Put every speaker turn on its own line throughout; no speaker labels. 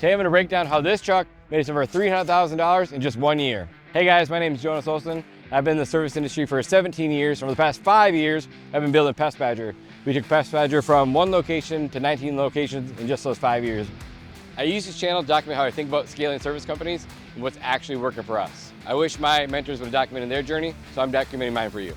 Today I'm going to break down how this truck made us over $300,000 in just 1 year. Hey guys, my name is Jonas Olson. I've been in the service industry for 17 years. Over the past 5 years, I've been building Pest Badger. We took Pest Badger from 1 location to 19 locations in just those 5 years. I use this channel to document how I think about scaling service companies and what's actually working for us. I wish my mentors would have documented their journey, so I'm documenting mine for you.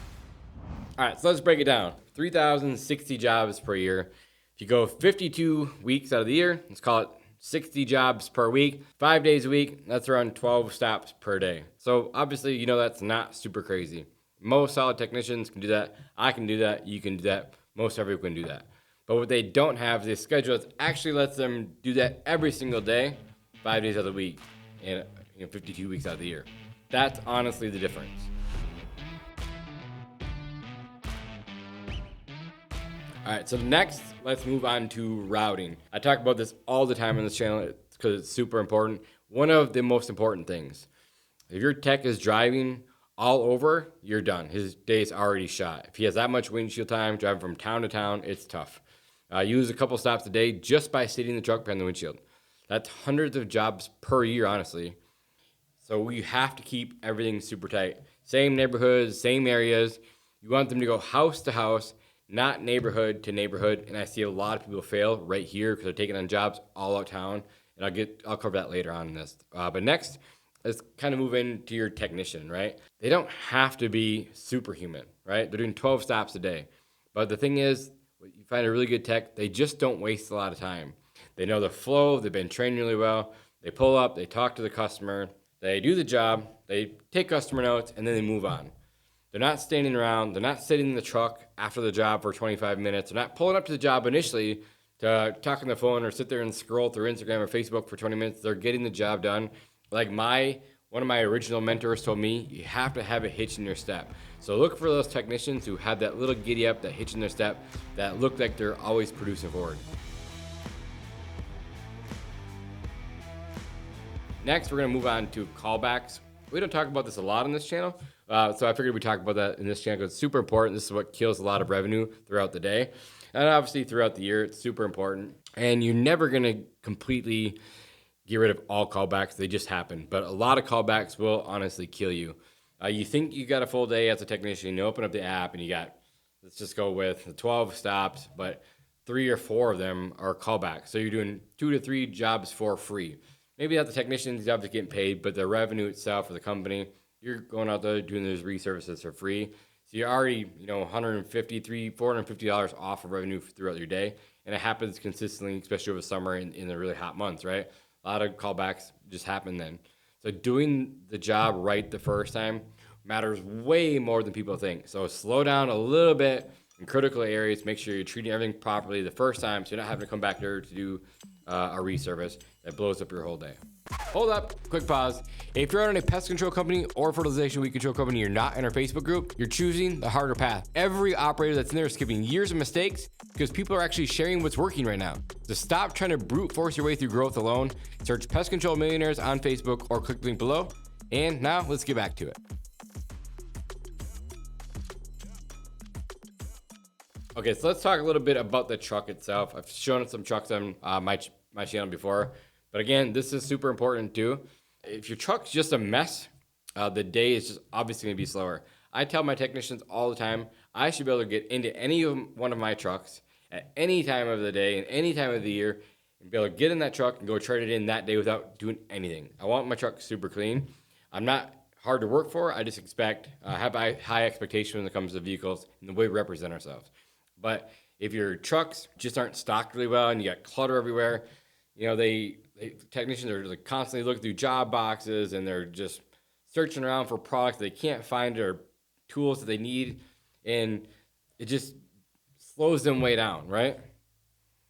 All right, so let's break it down. 3,060 jobs per year. If you go 52 weeks out of the year, let's call it 60 jobs per week, 5 days a week, that's around 12 stops per day. So obviously, you know that's not super crazy. Most solid technicians can do that. I can do that. You can do that. Most everyone can do that. But what they don't have is a schedule that actually lets them do that every single day, 5 days out of the week, and 52 weeks out of the year. That's honestly the difference. All right, so next, let's move on to routing. I talk about this all the time on this channel because it's super important. One of the most important things. If your tech is driving all over, you're done. His day's already shot. If he has that much windshield time, driving from town to town, it's tough. Use a couple stops a day just by sitting the truck behind the windshield. That's hundreds of jobs per year, honestly. So we have to keep everything super tight. Same neighborhoods, same areas. You want them to go house to house, not neighborhood to neighborhood. And I see a lot of people fail right here because they're taking on jobs all out town. And I'll cover that later on in this. But next, let's kind of move into your technician, right? They don't have to be superhuman, right? They're doing 12 stops a day. But the thing is, you find a really good tech, they just don't waste a lot of time. They know the flow, they've been trained really well. They pull up, they talk to the customer, they do the job, they take customer notes, and then they move on. They're not standing around. They're not sitting in the truck after the job for 25 minutes. They're not pulling up to the job initially to talk on the phone or sit there and scroll through Instagram or Facebook for 20 minutes. They're getting the job done. Like one of my original mentors told me, you have to have a hitch in your step. So look for those technicians who have that little giddy up, that hitch in their step, that look like they're always producing forward. Next, we're going to move on to callbacks. We don't talk about this a lot on this channel. So I figured we'd talk about that in this channel because it's super important. This is what kills a lot of revenue throughout the day. And obviously throughout the year, it's super important. And you're never going to completely get rid of all callbacks. They just happen. But a lot of callbacks will honestly kill you. You think you got a full day as a technician, you open up the app and you got, let's just go with the 12 stops, but 3 or 4 of them are callbacks. So you're doing 2 to 3 jobs for free. Maybe not the technician's job is getting paid, but the revenue itself for the company, you're going out there doing those reservices for free. So you're already, $150, $450 off of revenue throughout your day. And it happens consistently, especially over summer in the really hot months, right? A lot of callbacks just happen then. So doing the job right the first time matters way more than people think. So slow down a little bit in critical areas. Make sure you're treating everything properly the first time so you're not having to come back there to do a reservice that blows up your whole day. Hold up, quick pause. If you're on a pest control company or fertilization weed control company, you're not in our Facebook group, you're choosing the harder path. Every operator that's in there is skipping years of mistakes because people are actually sharing what's working right now. So stop trying to brute force your way through growth alone. Search Pest Control Millionaires on Facebook or click the link below. And now let's get back to it. Okay, so let's talk a little bit about the truck itself. I've shown some trucks on my channel before. But again, this is super important too. If your truck's just a mess, the day is just obviously gonna be slower. I tell my technicians all the time, I should be able to get into any one of my trucks at any time of the day and any time of the year and be able to get in that truck and go trade it in that day without doing anything. I want my truck super clean. I'm not hard to work for. I just have high expectation when it comes to vehicles and the way we represent ourselves. But if your trucks just aren't stocked really well and you got clutter everywhere, technicians are like constantly looking through job boxes and they're just searching around for products they can't find or tools that they need, and it just slows them way down, right?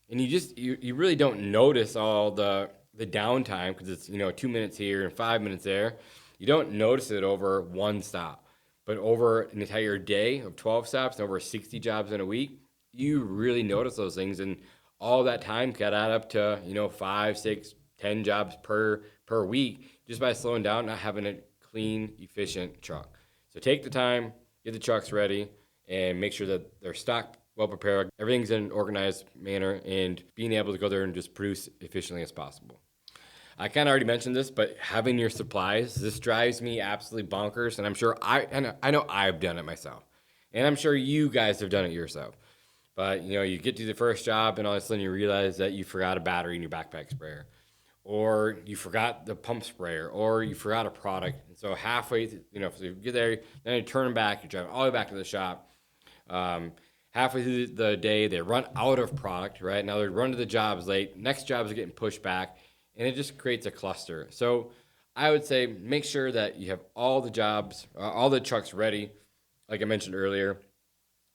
And you really don't notice all the downtime because it's 2 minutes here and 5 minutes there. You don't notice it over one stop, but over an entire day of 12 stops and over 60 jobs in a week, you really notice those things, and all that time got add up to 5, 6, 10 jobs per week just by slowing down, not having a clean, efficient truck. So take the time, get the trucks ready, and make sure that they're stocked, well prepared, everything's in an organized manner, and being able to go there and just produce efficiently as possible. I kind of already mentioned this, but having your supplies, this drives me absolutely bonkers. And I'm sure I know I've done it myself. And I'm sure you guys have done it yourself. But you get to the first job and all of a sudden you realize that you forgot a battery in your backpack sprayer, or you forgot the pump sprayer, or you forgot a product. And so halfway, so you get there, then you turn back, you drive all the way back to the shop. Halfway through the day, they run out of product, right? Now they run to the jobs late. Next jobs are getting pushed back, and it just creates a cluster. So I would say make sure that you have all the jobs, all the trucks ready, like I mentioned earlier,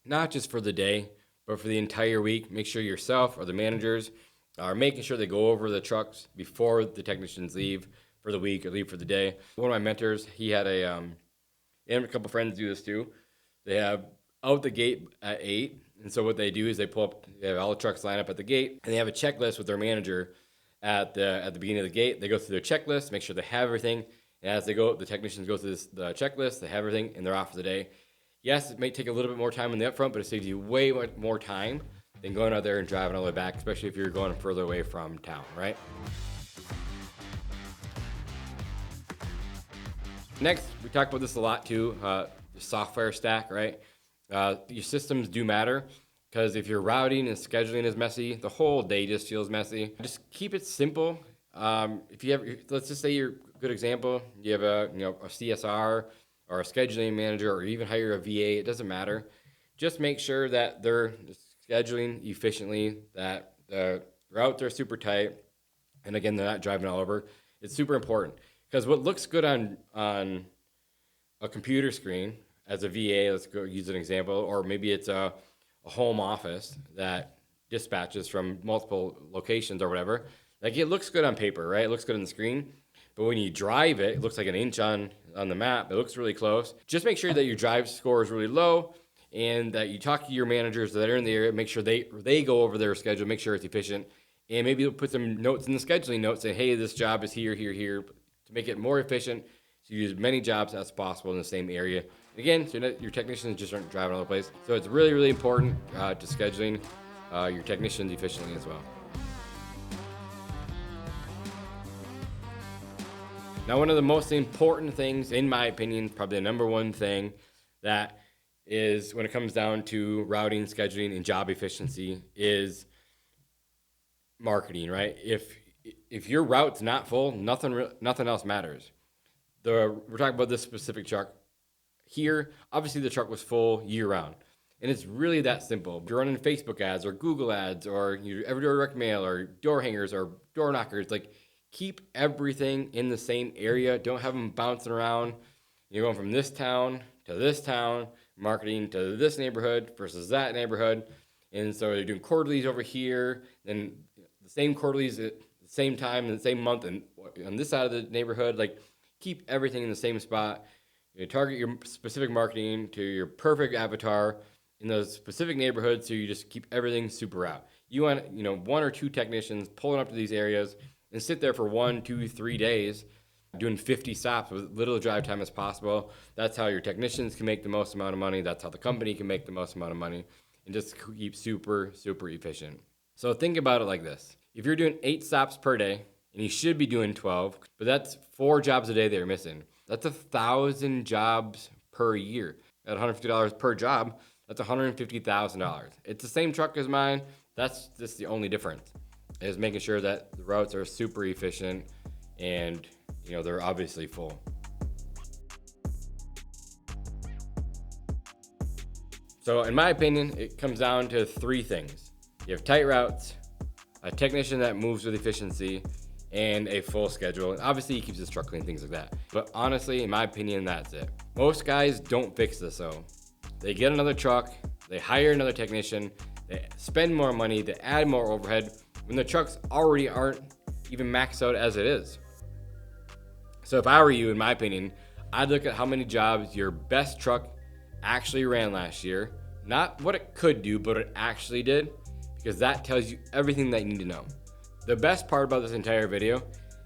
not just for the day, but for the entire week. Make sure yourself or the managers are making sure they go over the trucks before the technicians leave for the week or leave for the day. One of my mentors, he had and a couple friends do this too. They have out the gate at 8. And so what they do is they have all the trucks line up at the gate, and they have a checklist with their manager at the beginning of the gate. They go through their checklist, make sure they have everything. And as they go, the technicians go through the checklist, they have everything, and they're off for the day. Yes, it may take a little bit more time in the upfront, but it saves you way more time than going out there and driving all the way back, especially if you're going further away from town, right? Next, we talk about this a lot too, the software stack, right? Your systems do matter, because if your routing and scheduling is messy, the whole day just feels messy. Just keep it simple. If you have, let's just say you're a good example, you have a CSR or a scheduling manager, or even hire a VA, it doesn't matter. Just make sure that they're scheduling efficiently, that the routes are super tight, and again, they're not driving all over. It's super important, because what looks good on a computer screen as a VA, let's go use an example, or maybe it's a home office that dispatches from multiple locations or whatever. Like, it looks good on paper, right? It looks good on the screen. But when you drive it, it looks like an inch on the map. It looks really close. Just make sure that your drive score is really low, and that you talk to your managers that are in the area, make sure they go over their schedule, make sure it's efficient, and maybe you'll put some notes in the scheduling notes saying, hey, this job is here, here, to make it more efficient. So you use as many jobs as possible in the same area. Again, so your technicians just aren't driving all the place. So it's really, really important to scheduling your technicians efficiently as well. Now, one of the most important things, in my opinion, probably the number one thing, that is when it comes down to routing, scheduling, and job efficiency, is marketing, right? If your route's not full, nothing else matters. We're talking about this specific truck here. Obviously, the truck was full year round, and it's really that simple. If you're running Facebook ads or Google ads, or your everyday direct mail, or door hangers or door knockers, like, keep everything in the same area. Don't have them bouncing around. You're going from this town to this town, marketing to this neighborhood versus that neighborhood. And so you're doing quarterlies over here, then the same quarterlies at the same time in the same month and on this side of the neighborhood. Like, keep everything in the same spot. You target your specific marketing to your perfect avatar in those specific neighborhoods, so you just keep everything super out. You want, one or two technicians pulling up to these areas and sit there for 1, 2, 3 days doing 50 stops with little drive time as possible. That's how your technicians can make the most amount of money. That's how the company can make the most amount of money, and just keep super, super efficient. So think about it like this. If you're doing 8 stops per day, and you should be doing 12, but that's 4 jobs a day that you're missing. That's 1,000 jobs per year. At $150 per job, that's $150,000. It's the same truck as mine. That's just the only difference, is making sure that the routes are super efficient and they're obviously full. So in my opinion, it comes down to 3 things. You have tight routes, a technician that moves with efficiency, and a full schedule. And obviously he keeps his truck clean, things like that. But honestly, in my opinion, that's it. Most guys don't fix this though. They get another truck, they hire another technician, they spend more money, they add more overhead when the trucks already aren't even maxed out as it is. So if I were you, in my opinion, I'd look at how many jobs your best truck actually ran last year. Not what it could do, but what it actually did, because that tells you everything that you need to know. The best part about this entire video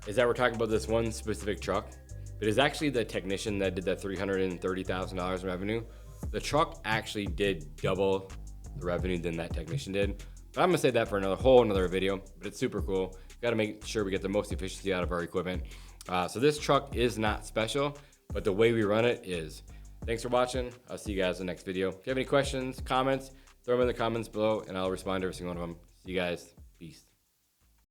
is that we're talking about this one specific truck, but it's actually the technician that did that $330,000 in revenue. The truck actually did double the revenue than that technician did. But I'm gonna say that for another video, but it's super cool, got to make sure we get the most efficiency out of our equipment. So this truck is not special, but the way we run it is. Thanks for watching. I'll see you guys in the next video. If you have any questions, comments, throw them in the comments below and I'll respond to every single one of them. See you guys. Peace.